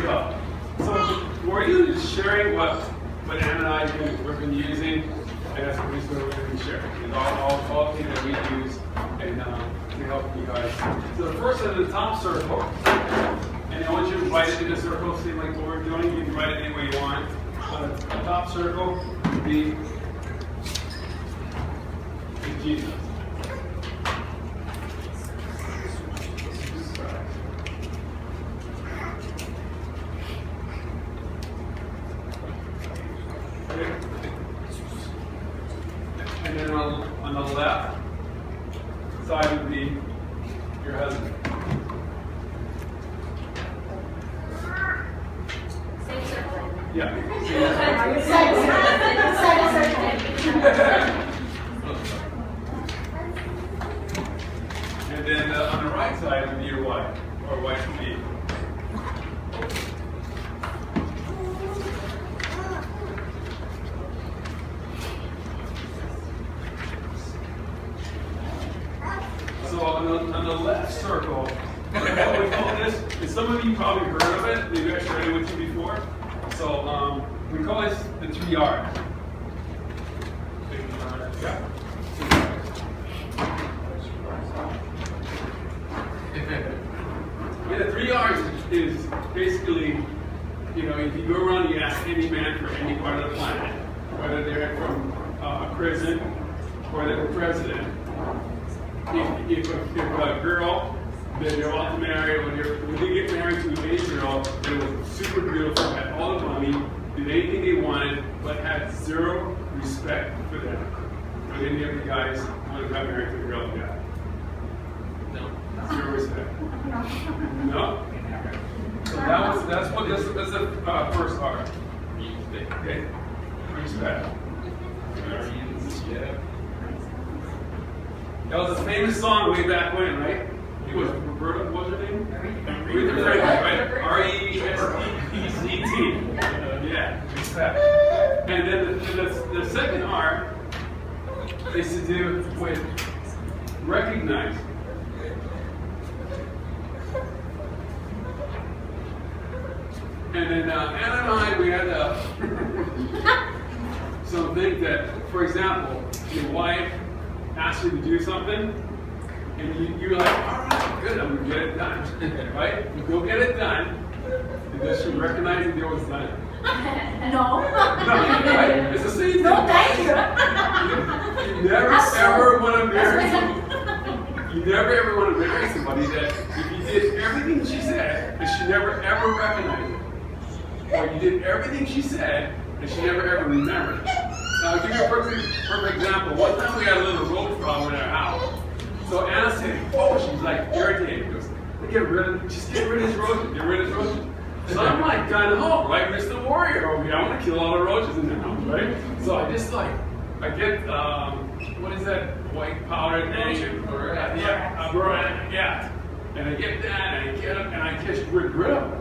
go. So we're just sharing what Anna and I we've been using, and that's what we're going to be sharing. It's all things that we use and to help you guys. So the first is the top circle. And I want you to write it in a circle, same like what we're doing. You can write it any way you want. The top circle would be Jesus. And then on the left side would be your husband. Same circle. Yeah. And then on the right side would be your wife, or wife would be. So on the left circle, what we call this, and some of you probably heard of it, maybe I shared it with you before. So we call this the 3 R's. Yeah. Yeah, the 3 R's is basically, you know, if you go around and you ask any man from any part of the planet, whether they're from a prison or they're the president, if a girl that they're about to marry, when they get married to any girl that was super beautiful, had all the money, did anything they wanted, but had zero respect for them, would any of the guys want to got married to a girl like that? No. Zero respect. No? So that's the first R. Okay? Respect. Yeah. That was a famous song way back when, right? It was Roberta, what was her name? Aretha Franklin, right? R-E-S-P-E-C-T. Yeah, respect. And then the second R is to do with recognize. And then Anna and I, we had something that, for example, your wife asks you to do something, and you're like, all right, good, I'm going to get it done, right? You go get it done, and does she recognize that it was done? No. No, right? It's the same thing. No, thank you. You never ever want to marry somebody. You never ever want to marry somebody that if you did everything she said, and she never ever recognized it. Or you did everything she said, and she never ever remembered it. Now, I'll give you a perfect example. One time we had a little roach problem in our house. So Anna said, oh, she's like irritated. She goes, just get rid of this roach, get rid of this roach. So I'm like, gun ho, like Mr. Warrior over here. I want to kill all the roaches in the house, right? So I just like, I get, what is that white powder thing? Yeah. And I get that, and I get it, and I just rid of it.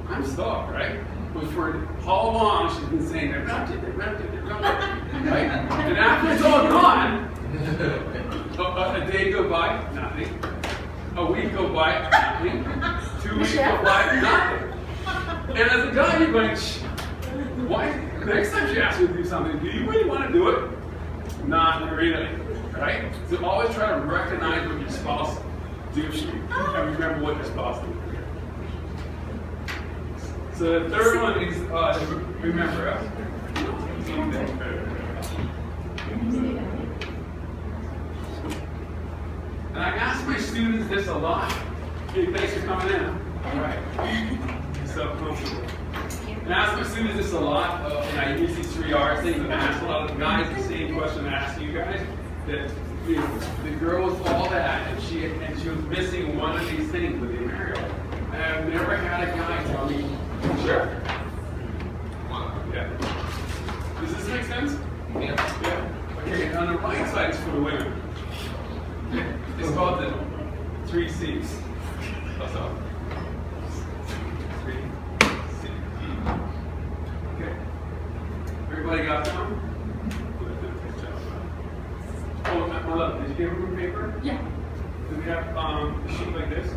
I'm stuck, right? But for how long she's been saying, they're not it, right? And after it's all gone, a day go by, nothing. A week go by, nothing. 2 weeks go by, nothing. And as a guy, you're going, why? Next time she asks you to do something, do you really want to do it? Not really, right? So always try to recognize what your spouse does and remember what your spouse did. So the third one is remember. And I ask my students this a lot. Hey, thanks for coming in. All right. You're so comfortable. And I ask my students this a lot, and I use these 3 R's things, and I ask a lot of the guys the same question I ask you guys. That you know, the girl was all that, and she was missing one of these things with the Mario. And I've never had a guy tell me, sure. Yeah. Does this make sense? Yeah. Okay, and on the right side is for the women. It's called the 3 C's. What's up? 3 C E. Okay. Everybody got that one? Oh, my love, did you get a room paper? Yeah. Do we have a sheet like this?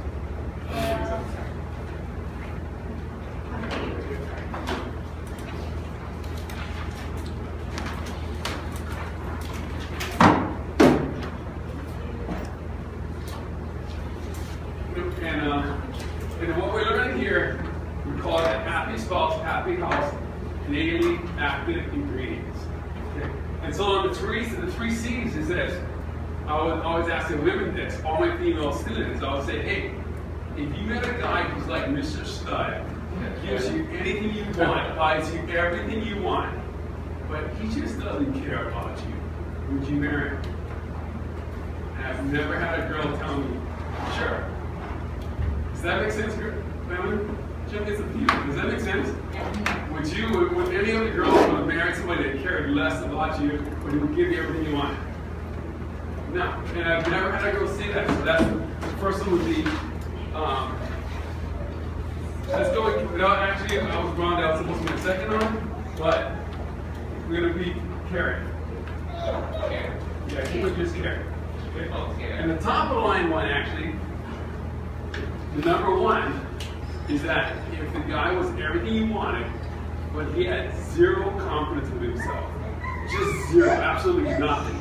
And then what we're learning here, we call it happy spouse, happy house, daily active ingredients. Okay? And so on the three C's is this. I would always ask the women this, all my female students, I would say, hey, if you met a guy who's like Mr. Stud, gives you anything you want, buys you everything you want, but he just doesn't care about you, would you marry him? And I've never had a girl tell me, sure. Does that make sense, family? Jim gets a few. Does that make sense? Would any of the girls want to marry somebody that cared less about you, but who would give you everything you want? No. And I've never had a girl say that. So that's the first one would be, let's go with, actually, I was wrong, that was supposed to be the second one, but we're going to be caring. Yeah, keep it just caring. Okay? And the top of the line one, actually, the number one is that if the guy was everything you wanted, but he had zero confidence in himself, just zero, absolutely nothing,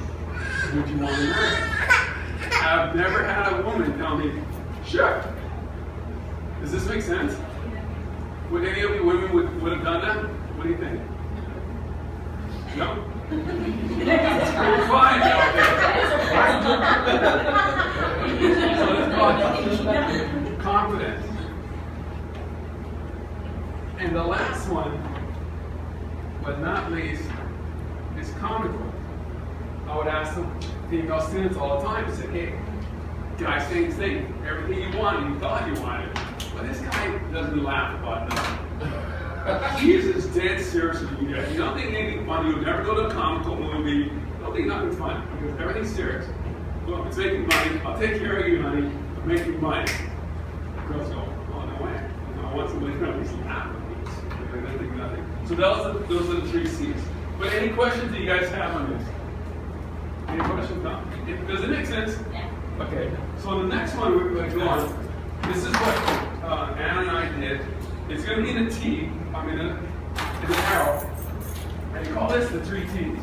would you want to marry him? I've never had a woman tell me, sure. Does this make sense? Would any of you women would have done that? What do you think? No? You're fine out there. So let's call confidence. And the last one, but not least, is comical. I would ask the female students all the time, say, hey, guys saying the same, everything you wanted, you thought you wanted, but this guy doesn't laugh about nothing. He is as dead serious as you get. You don't think anything funny, you'll never go to a comical movie, you don't think nothing's funny, because everything's serious. Look, it's making money, I'll take care of you, honey, I'm making money. Girls go, oh, no way. I want somebody to at least laugh at me. They think nothing. So those are the three C's. But any questions that you guys have on this? Any questions? No? Does it make sense? Yeah. Okay. So the next one we're going to go on. This is what Anna and I did. It's going to be in a T. I mean, in an arrow. And you call this the three T's.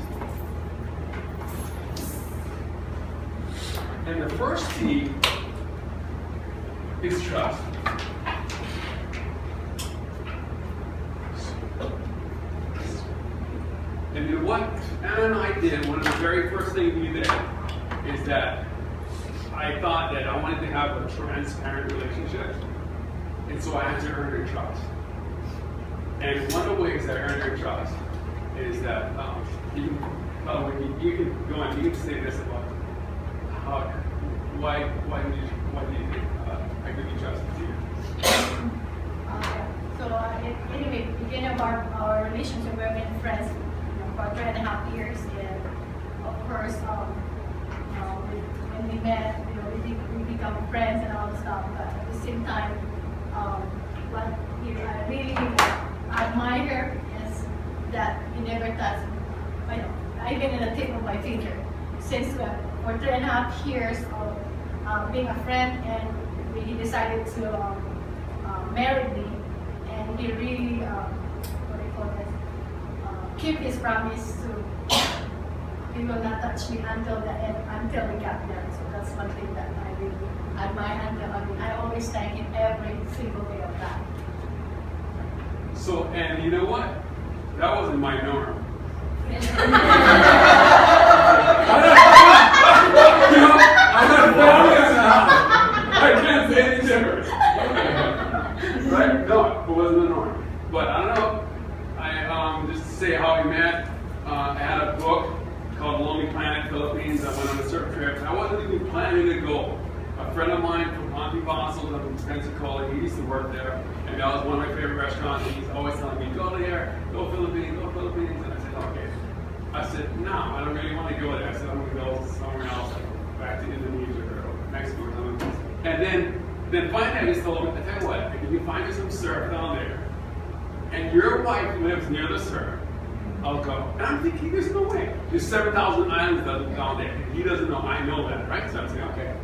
And the first T is trust. And then what Anna and I did, one of the very first things we did, is that I thought that I wanted to have a transparent relationship. And so I had to earn her trust. And one of the ways that I earned her trust is that you can go on, you can say this about why do you think I could be trusted to you? Anyway, beginning of our relationship, we've been friends for 3.5 years, and of course, when we met, we become friends and all the stuff. But at the same time, what I really admire is that he never touched, even in the tip of my finger. Since for 3.5 years of being a friend, and he decided to marry me, and he really, keep his promise to he will not touch me until the end, until we got there. So that's one thing that I really admire. I always thank him every single day of that. So, and you know what? That wasn't my norm. I'm not family in the house. I can't say any different. Right? No, it wasn't the norm. But I don't know. Just to say how we met, I had a book called Lonely Planet Philippines. I went on a surf trip. I wasn't even planning to go. A friend of mine from Monte Fossils up in Pensacola, he used to work there, and that was one of my favorite restaurants. And he's always telling me, go there, go Philippines, go Philippines. And I said, okay. I said, no, I don't really want to go there. I said, I'm going to go somewhere else, like back to Indonesia or Mexico or something. And then finally I just told him, I tell you what, if you can find me some surf down there, and your wife lives near the surf, I'll go. And I'm thinking, there's no way. There's 7,000 islands down there. And he doesn't know. I know that, right? So I'm saying, okay,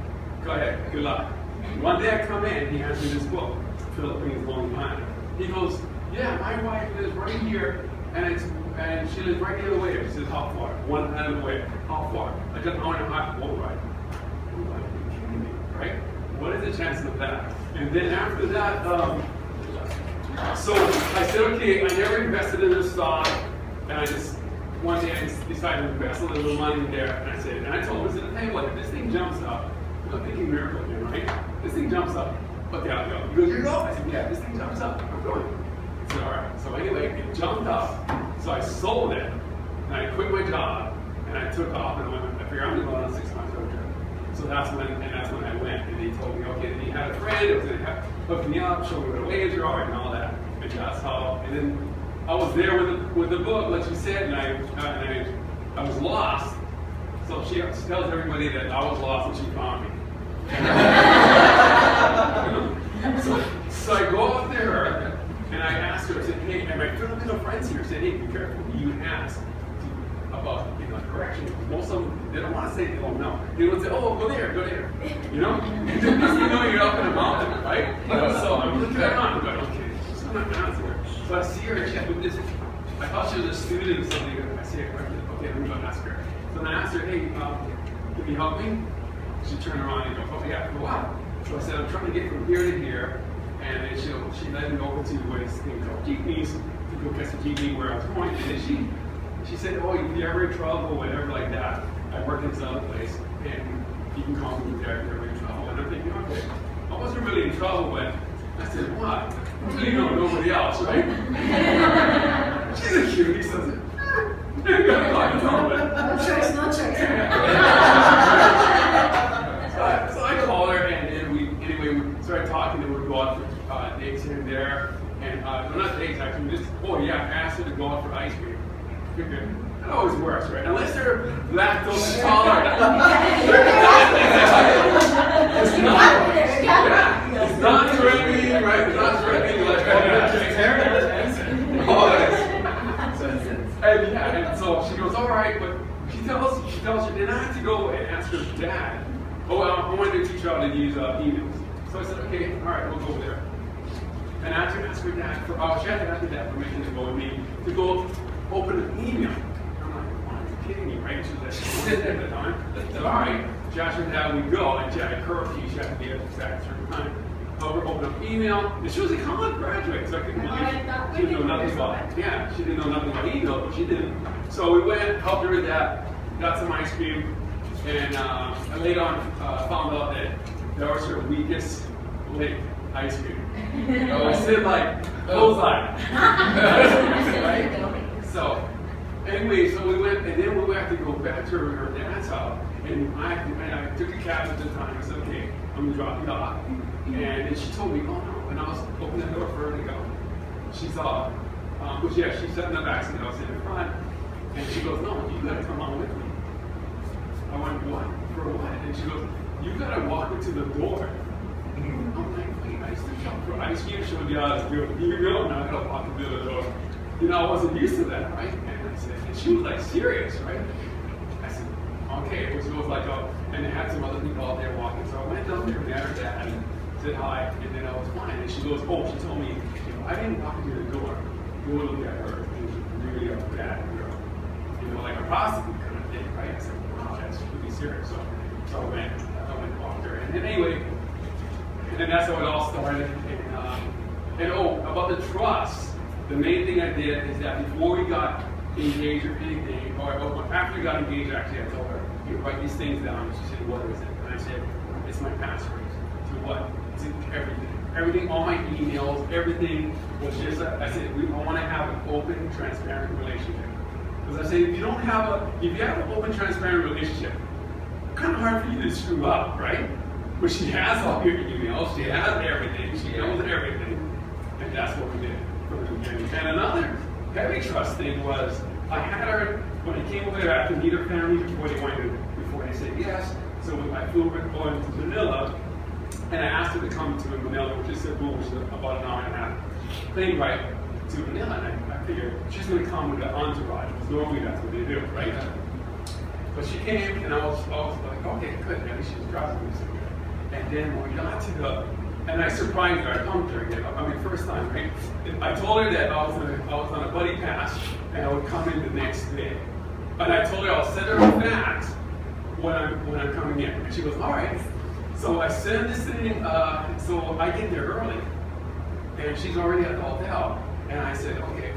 go ahead. Good luck. One day I come in, he hands me this book, Philippines Lonely Planet. He goes, yeah, my wife lives right here, and she lives right near the wave. He says, how far? 1 end of the wave. How far? Like an hour and a half boat ride. I'm like, you're kidding me, right? what is the chances of that? And then after that, so I said, okay, I never invested in this stock, and I just, one day I decided to invest a little money there, and I said, and I told him, I said, hey, what, if this thing jumps up, I'm thinking miracle here, right? This thing jumps up, okay, I'll go. He goes, you go? I said, yeah, this thing jumps up, I'm going. I said, all right. So anyway, it jumped up, so I sold it, and I quit my job, and I took off, and I figured I'm going to go on a 6-month road trip. So that's when I went, and he told me, okay, then he had a friend that was going to hook me up, show me what a wager are, and all that. And that's how, and then I was there with the book, like you said, and I was lost. So she tells everybody that I was lost and she found me. So I go up to her and I ask her, I said, hey, and my Filipino friends here said, hey, be careful who you ask about, correction. Most of them, they don't want to say they don't know. They don't say, oh, go there, you know? At least you know you're up in a mountain, right? So I'm looking around, I'm going, okay, she's not answer her. So I see her, and she's with this, I thought she was a student or something. I see her, okay, let me go ask her. So then I asked her, hey, can you help me? She turned around and goes, oh yeah, for what? So I said, I'm trying to get from here to here, and then she led me over to where this thing called Jeepneys, to go catch the jeepney where I was going, and then she said, oh, if you're ever in trouble, whatever like that, I work in this other place, and you can call me there if you're ever in trouble. And I'm thinking, okay, I wasn't really in trouble, but I said, what? You know nobody else, right? She's a cutie, so I said, no choice, no choice. So I called her, and then we started talking, and we'd go out for dates here and there, and well, not dates actually, just, oh yeah, I asked her to go out for ice cream. That always works, right? Unless they're lactose tolerant. It's not threatening, right? It's not threatening like and so she goes, all right, but she tells her, then I have to go and ask her dad. Oh, well, I wanted to teach her how to use emails. So I said, okay, all right, we'll go there. And I had to ask her dad she had to ask her dad permission to go with me to go open an email. I'm like, are you kidding me, right? She was like, at the time. I said, all right. She asked her dad, we go, and she had a curfew. She had to be at a certain time. Over, open up email, and she was a college graduate, so I couldn't believe she didn't know nothing about it. Yeah, she didn't know nothing about email, but she didn't. So we went, helped her with that, got some ice cream, and I later on found out that that was her weakest link, ice cream. I said like, bullseye. Right? So, anyway, so we went, and then we had to go back to her dad's house, and I took a cab at the time. I said, okay, I'm going to drop you off. And then she told me, oh no, and I was opening the door for her to go. She saw, she sat in the back seat, I was in the front, and she goes, no, you got to come on with me. I went, what? For what? And she goes, you got to walk me to the door. I'm like, wait, I used to jump for ice cream, she would be honest, here you go, now I got to walk to the door. I wasn't used to that, right? And I said, and she was like serious, right? I said, okay, which was like, and they had some other people out there walking, so I went down there, met her dad, and said hi, and then I was fine. And she goes, oh, she told me, I didn't walk into the door. You would look at her, she was really a bad girl. Like a prostitute kind of thing, right? I said, wow, that's really serious. So I went and walked her. And then anyway, and then that's how it all started. And about the trust, the main thing I did is that before we got engaged or anything, or after we got engaged, actually, I told her, write these things down. And she said, what is it? And I said, it's my password. To what? To everything. Everything, all my emails, everything was just, I said, I want to have an open, transparent relationship. Because I said, if you have an open, transparent relationship, it's kind of hard for you to screw up, right? But she has all your emails, she has everything, she knows everything. And that's what we did from the beginning. And another heavy trust thing was, I had her, when I came over there, I had to meet her family before they said yes. So I flew her going to Manila, and I asked her to come to Manila, which is Cebu, which is about an hour and a half plane ride to Manila. And I figured she's going to come with an entourage, because normally that's what they do, right? But she came, and I was like, okay, good, maybe she's driving me somewhere. And then when we got to and I surprised her, I pumped her again, first time, right? I told her that I was on a buddy pass, and I would come in the next day. And I told her I'll send her a fax when I'm coming in. And she goes, all right. So I send this thing, so I get there early, and she's already at the hotel, and I said, okay,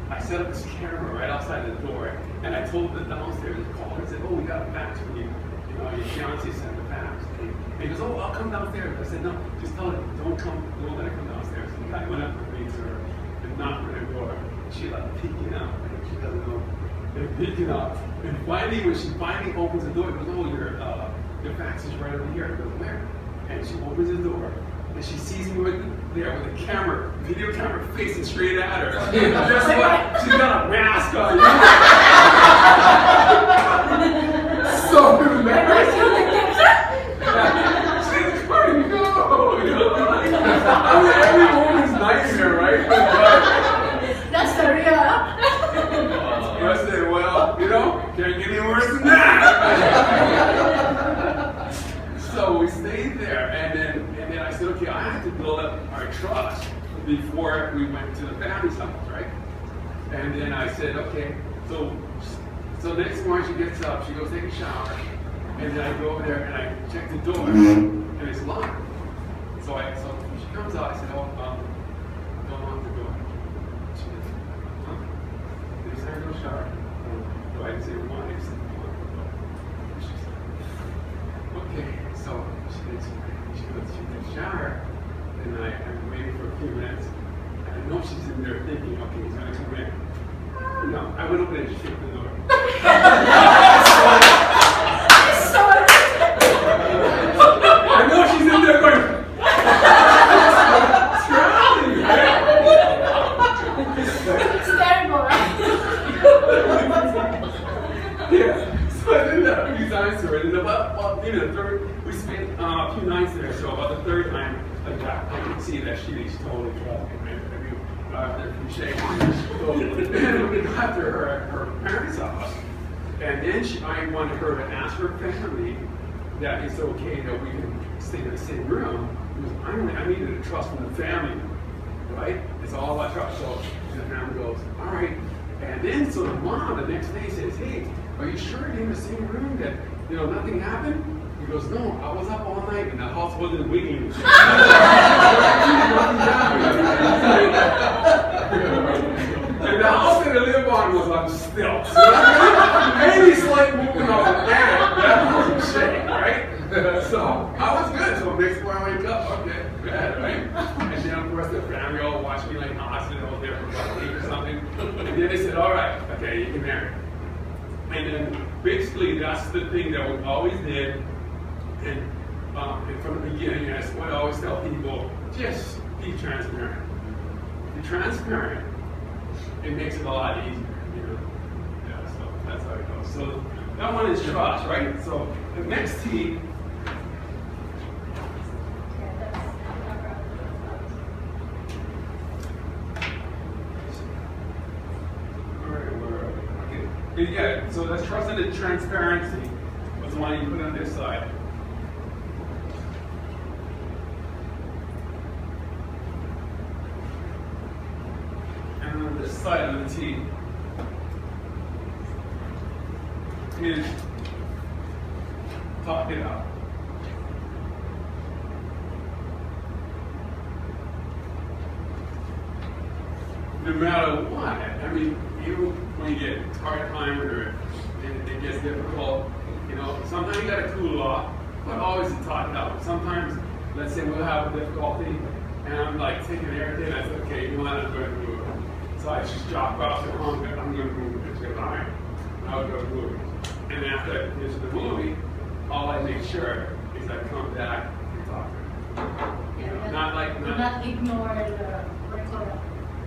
I set up this camera right outside the door, and I told the downstairs to call and said, oh, we got a fax for you. You know, your fiancé sent the fax. And he goes, oh, I'll come downstairs. I said, no, just tell her, don't let her come downstairs. So I went up to meet her and knocked on her door. She like peeking out, and she doesn't know. They're peeking out. And finally, when she finally opens the door, it goes, oh, your fax is right over here. I go, where? And she opens the door, and she sees me there with a camera, video camera facing straight at her. Guess what? She's got a mask on. So embarrassed. She's going, no. I mean, every woman's nightmare, right? That's the real. I said, well, you know, can't get any worse than that. So we stayed there, and then I said, okay, I have to build up our trust before we went to the family's house, right? And then I said, okay, so next morning she gets up, she goes take a shower, and then I go over there and I check the door, and it's locked. So when she comes out, I said, oh, don't lock the door. She goes, huh? Did you say I go shower? No, I didn't say why. I said, don't lock the door. She said, okay. So she goes to the shower, and I'm waiting for a few minutes. And I know she's in there thinking, okay, he's gonna come in. No, I went over there and shut the door. I know she's in there going, scrambling, right? It's terrible, right? Yeah. So I did that a few times to her. And the third, we spent a few nights there. So about the third time, like that, I could see that she's totally troubled. After we got to her parents' house, and then I wanted her to ask her family that it's okay that we can stay in the same room, because I needed a trust from the family, right? It's all about trust. So the family goes, all right. And then so the mom the next day says, hey, are you sure you're in the same room that nothing happened? He goes, no, I was up all night and the house wasn't wiggling. And the house that I live on was on stilts. Any slight movement of the fan, that house was shaking, right? So I was good. So next morning I wake up, okay, bad, right? And then of course the family all watched me like hostage. I was there for about a week or something. And then they said, all right, okay, you can marry. And then basically that's the thing that we always did. And from the beginning, that's what I always tell people, just be transparent. Be transparent. It makes it a lot easier, Yeah, so that's how it goes. So that one is trust, right? So the next T. Yeah, so that's trust and transparency was the one you put on this side. And on this side of the T is talk it out. No matter what, I mean, even when you get hard time or it gets difficult, sometimes you gotta cool off, but always to talk it out. Sometimes, let's say we'll have a difficulty, and I'm like taking everything, I said, okay, you know what, I'm going to move it. So I just drop off the home, I'm going to move it. She goes, all right, I'll go move it. And after I finish the movie, all I make sure is I come back and talk to her. Not ignore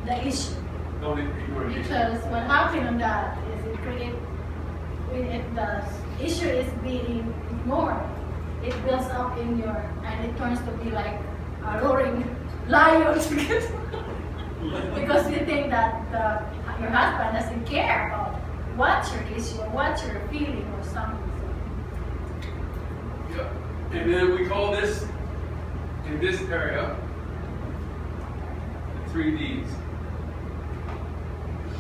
the issue. Don't ignore the issue. Because what happened on that is if the issue is being ignored, it builds up in and it turns to be like a roaring lion. Because you think that your husband doesn't care about what's your issue or what you're feeling or something. Yeah. And then we call this, in this area, the 3 Ds.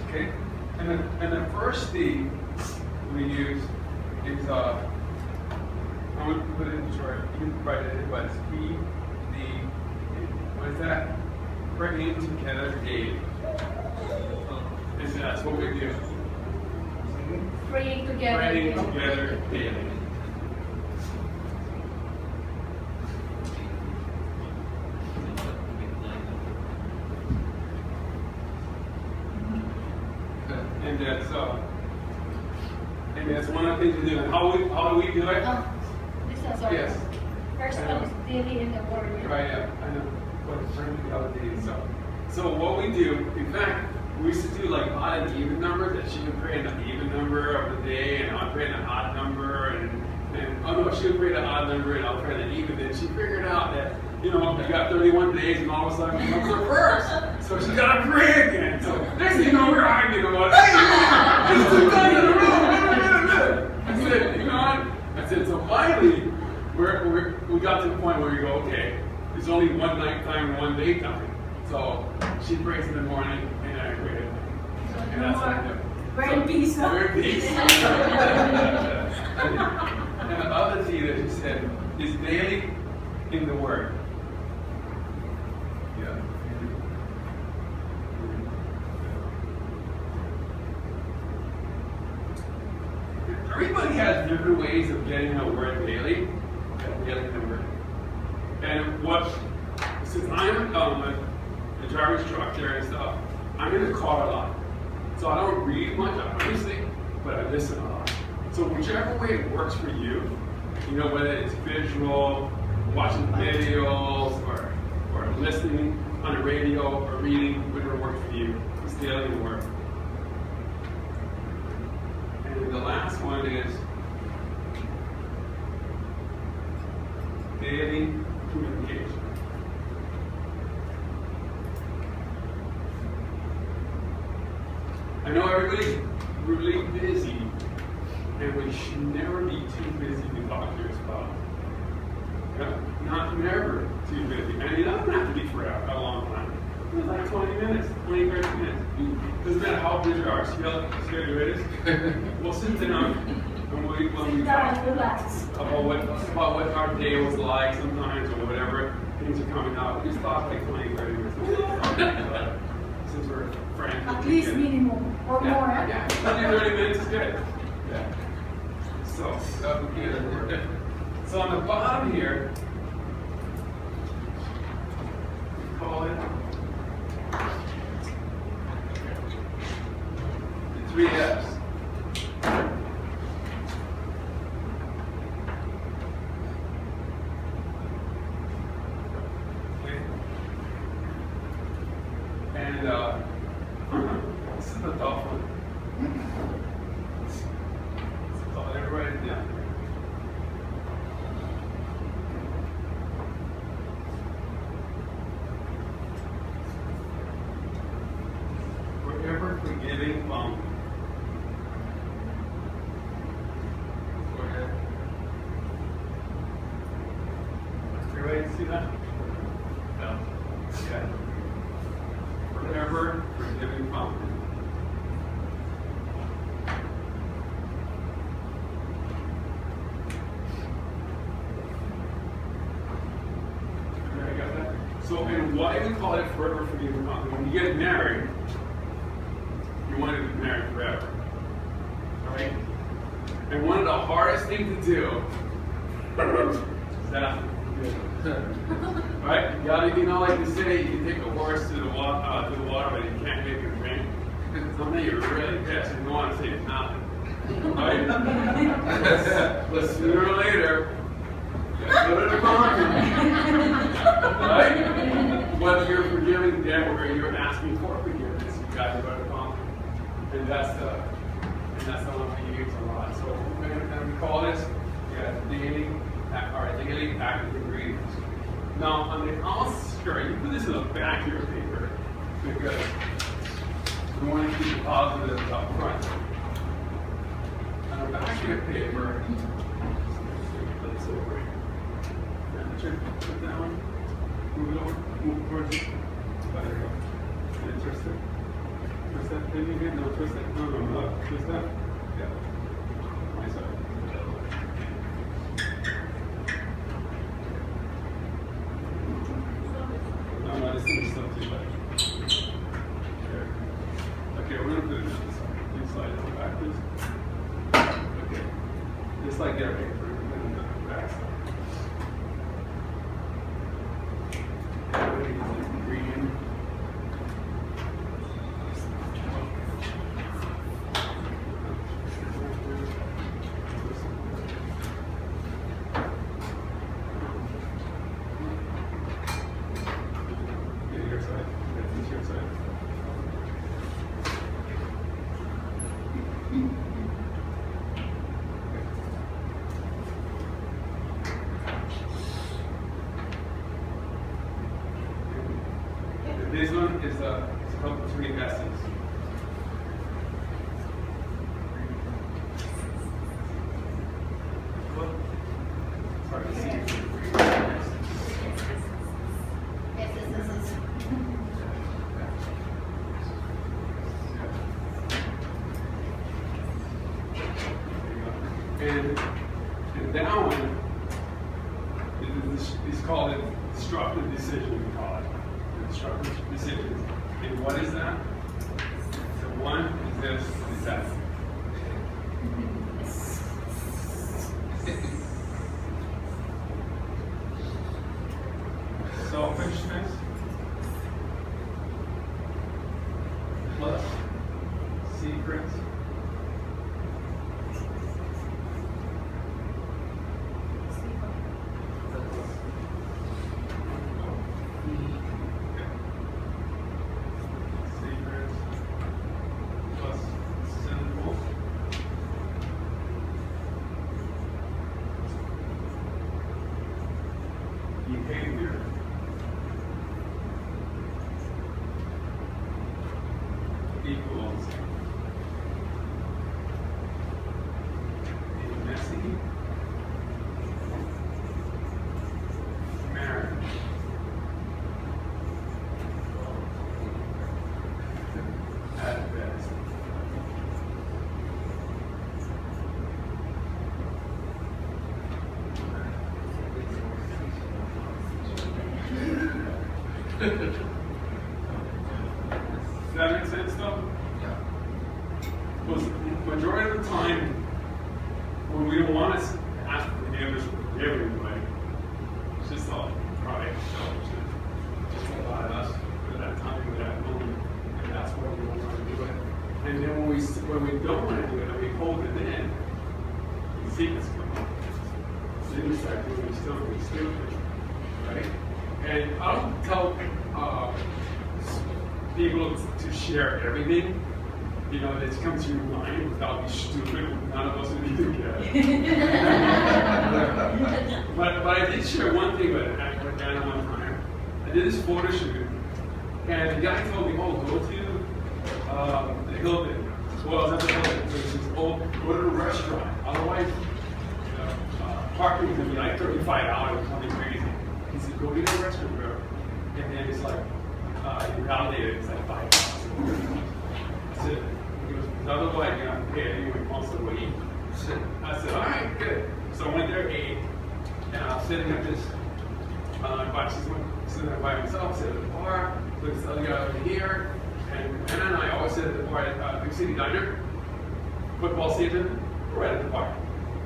Okay? And the first D we use is, I'm won't put it in short. You can write it in, but it's P, D, what is that? Praying together daily. That's what we do. Praying together. Praying together daily. And that's one of the things we do. And how do we do it? This is our Yes. first one is daily in the word. Right, yeah, I know. But it's the other day. So what we do, in fact, we used to do like odd and even numbers, that she would create an even number of the day, and I'll create an odd number, and oh no, she would create an odd number, and I'll create an even. Then she figured out that, you know, you got 31 days, and all of a sudden it comes her first. So she's got to pray again. So next thing you know, we're arguing about, hey, this is done in a row. I said, you know what? I said, so finally, we got to the point where we go, okay, there's only one night time and one day time. So she prays in the morning, and I pray at night. And that's what I do. We're in peace. We're in peace. And the other T that you said is daily in the Word. Yeah. Everybody has different ways of getting a word daily. Daily in the Word. And since I'm a driver instructor and stuff, I'm in the car a lot. So I don't read much, obviously, but I listen a lot. So whichever way it works for you, you know, whether it's visual, watching videos, or listening on the radio, or reading, whatever works for you, it's daily in the Word. And the last one is daily communication. I know everybody's really busy, and we should never be too busy to talk to your spouse. Not never too busy. And it doesn't have to be forever, a long time. It's like 20 minutes, 20, 30 minutes. Doesn't matter how busy you are. See how good it is? We'll sit down and when we talk about what our day was like sometimes, or whatever things are coming out. We just talk like 20, 30 minutes. Since we're friends. At least minimum or more. Yeah, 20, 30 minutes is good. Yeah. So, that would be it. So on the bottom here, we call it the 3 F's. And this is the tough one. So let me write it down. Forever forgiving fountain. Go ahead. Everybody see that? No. Yeah. Forever forgiving fountain. Okay, I got that. So, and why we call it forever forgiving fountain? When you get married, you want to be married forever. Right? And one of the hardest things to do is that. Right? You know, like they say, you take a horse to the water, but you can't make it drink. Something you're really pissed and you want to say it's nothing. Right? But sooner or later, you go to the mountain. Right? Whether you're forgiving them or you're asking for forgiveness, you got to go to the mountain. And that's the one we use a lot. So we call this daily active ingredients. Now on the outside, you put this in the back of your paper because we want to keep the positives up front. On the back of your paper, put this over here. Put that one. Move it over. Move towards it. There you go. And twist it. Twist that thing again. No, twist it. No. Twist that. Yeah. Nice. their paper and the backside. Everybody is green. Your side. That's your side. This one is called three essence. It's hard to see. And that one is called a destructive decision, we call it. Destructive decisions. And what is that? So one is this, is that. Selfishness plus secrets plus sinful behavior equals a messy marriage. At best. Does that make sense though? Yeah. Because the majority of the time, when we don't want to ask for forgiveness from everybody, it's just all pride, selfishness. Just a lot of us for that time, for that moment, and that's why we don't want to do it. And then when we don't want to do it, and we hold it in, the secrets come out. Then we start doing stupid, right? And I don't tell people to share everything, you know, that comes to your mind without being stupid. None of us would be together. but I did share one thing with Anna one time. I did this photo shoot, and the guy told me, "Oh, go to the Hilton." Well, I was at the Hilton. So he says, "Oh, go to the restaurant. Otherwise, parking is gonna be like $35, something crazy." He said, "Go to the restaurant, bro." And then it's like, you validate it, it's like $5. I said, otherwise you're gonna pay it anyway once a week. I said, all right, good. So I went there, ate, and I was sitting at this, sitting there by myself, sitting at the bar, look at this other guy over here, and Anna and I always sit at the bar at Big City Diner, football season, we're right at the bar.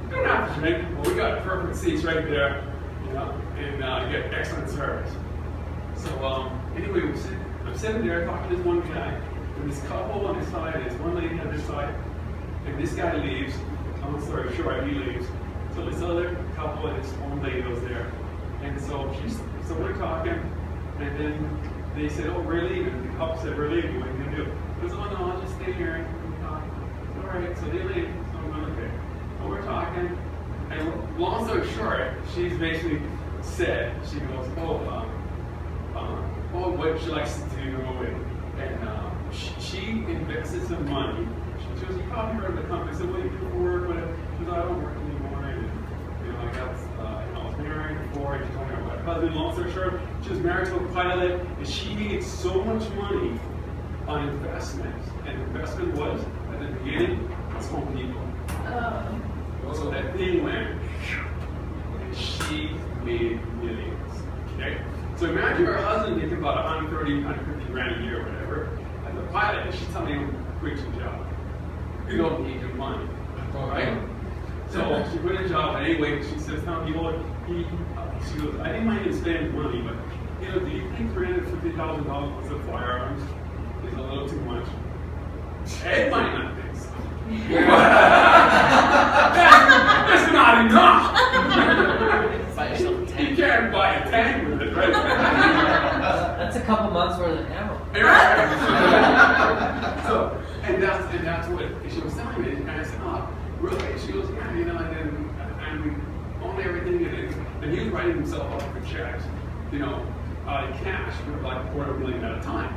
We don't have to drink, but we got perfect seats right there, you know, and you get excellent service. So anyway, I'm sitting there talking to this one guy, and this couple on this side, there's one lady on this side, and this guy leaves. I'm sorry, sure, he leaves. So this other couple and this one lady was there, and so we're talking, and then they said, "Oh, we're leaving." And the couple said, "We're leaving. What are you gonna do?" He goes, "Oh no, I'll just stay here and talk." All right, so they leave. So I'm going, okay. So we're talking, and long story short, she's basically said, she goes, what she likes to do, and she invested some money. She goes, "You probably heard of the company." I said, "What do you do for work?" Whatever. She goes, "I don't work anymore." And you know, I was married before. And she told me about her husband. Long story short, she was married to a pilot, and she made so much money on investments. And investment was at the beginning, it's Home Depot. So that thing went, and she made millions. Okay. So imagine her husband making about 130, 150 grand a year or whatever. As a pilot, and she's telling him, "Quit your job. You don't need your money." Right? So she quit her job, and anyway, she says, no, you know, she goes, I didn't mind him spending money, but, you know, do you think $350,000 worth of firearms is a little too much? Ed might not think so. That's not enough. Buy yourself a You tank. can't buy a tank with it, right? That's a couple months worth of ammo. So, and that's what she was telling me. And I said, oh, really? She goes, yeah, you know, and we own everything, and he was writing himself up for checks, you know, cash for like $250,000 at a time.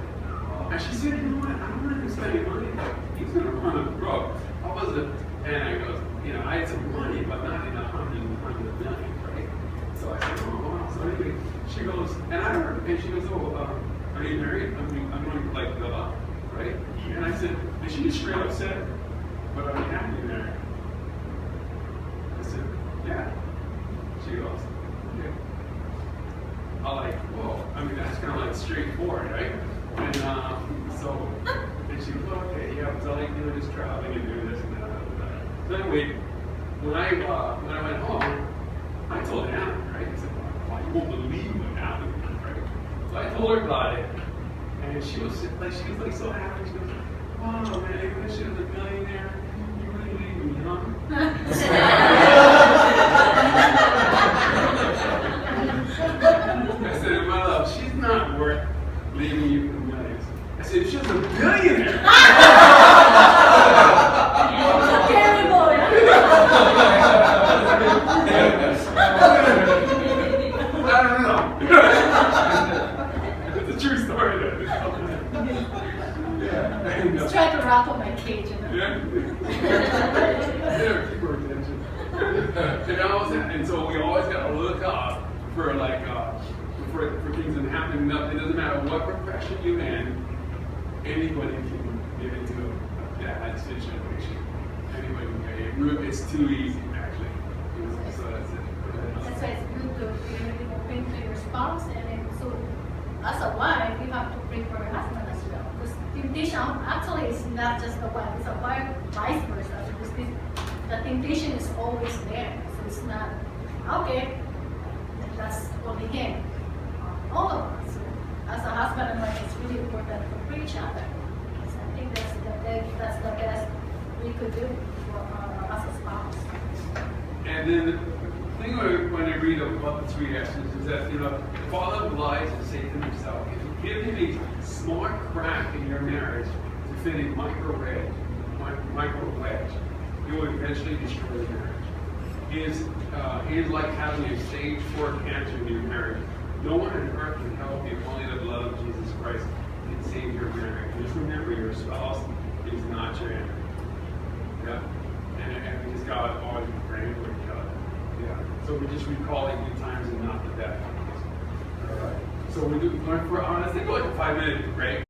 And she said, you know what, I don't want him spending money, but he's gonna run the road. I wasn't, and I goes, you know, I had some money, but not in $100 million, right? So I said, oh, wow. So anyway, she goes, and I heard, and she goes, oh, are you married? I'm going to like Villa, right? And I said, and she just straight up said, but are you happy married? I said, yeah. She goes, yeah. I'm like, whoa, I mean, that's kind of like straightforward, right? And so, and she goes, okay, yeah, so like, you know, just traveling and doing this and that. So anyway, when I went home, I told Anna, right? I said, well, you won't believe what happened, right? So I told her about it, and she was like so happy. She goes, wow, man, I wish I was a millionaire. You really leave me, huh? I said, my love, she's not worth leaving you for millions. I said, she's a billionaire. Terrible. I don't know. It's a true story, though. Yeah. Let's try to rattle my cage. You know? Yeah. Yeah, keep her attention. And so we always got to look up for like for things that happen. It doesn't matter what profession you're in. Anybody can get into a bad situation. Anybody can get it. It's too easy, actually. So that's it. That's why it's good to be open to your spouse, and then so as a wife, you have to pray for your husband as well. Because temptation actually is not just the wife; it's a vice versa. Because the temptation is always there. So it's not okay. That's only him. All of us. So as a husband and wife, it's really important to pray each other. So I think that's the best we could do for as a spouse. And then the thing when I read about the three S's is that, you know, the father of lies is Satan himself. If you give him a small crack in your marriage to fit a micro wedge, he will eventually destroy the marriage. He is like having a stage 4 cancer in your marriage. No one on earth can help you, only the blood of Jesus Christ can save your marriage. Just remember, your spouse is not your enemy. Yeah? And we just got to always be praying for each other. Yeah. So we're just recalling good times and not the bad times. All right. So we do learn for, let's take like a 5-minute break.